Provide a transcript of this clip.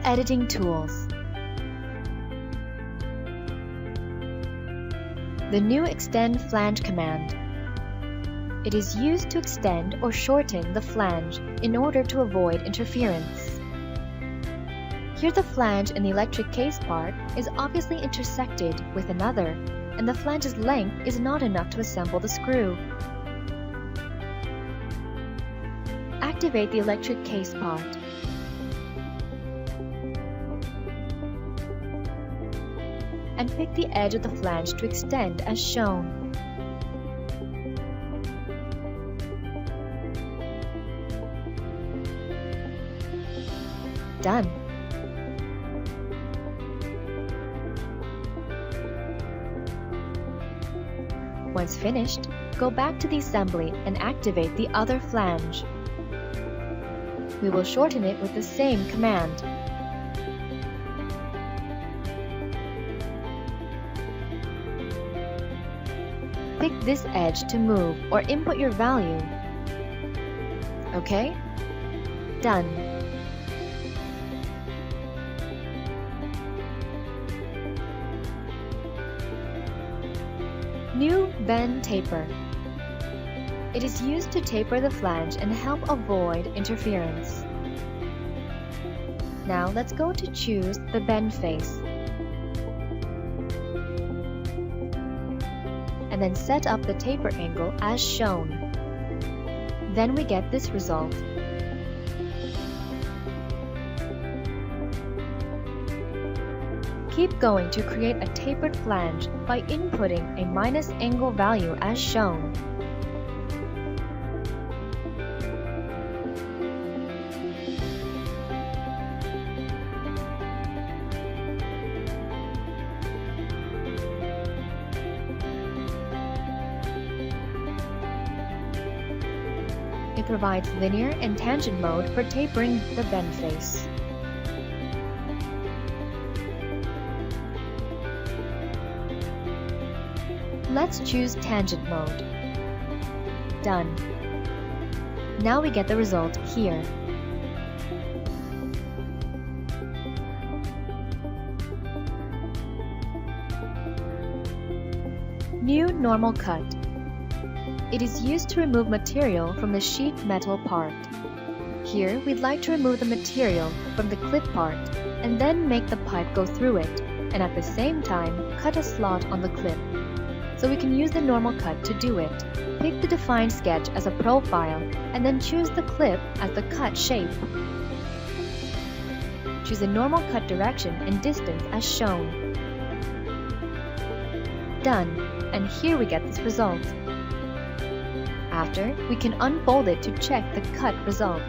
editing tools. The new Extend Flange command. It is used to extend or shorten the flange in order to avoid interference. Here the flange in the electric case part is obviously intersected with another, and the flange's length is not enough to assemble the screw. Activate the electric case part. And pick the edge of the flange to extend as shown. Done. Once finished, go back to the assembly and activate the other flange. We will shorten it with the same command. Pick this edge to move or input your value. OK? Done. New bend taper. It is used to taper the flange and help avoid interference. Now let's go to choose the bend face. And then set up the taper angle as shown. Then we get this result. Keep going to create a tapered flange by inputting a minus angle value as shown. It provides linear and tangent mode for tapering the bend face. Let's choose tangent mode. Done. Now we get the result here. New normal cut. It is used to remove material from the sheet metal part. Here, we'd like to remove the material from the clip part and then make the pipe go through it, and at the same time, cut a slot on the clip. So we can use the normal cut to do it. Pick the defined sketch as a profile and then choose the clip as the cut shape. Choose the normal cut direction and distance as shown. Done, and here we get this result. After, we can unfold it to check the cut result.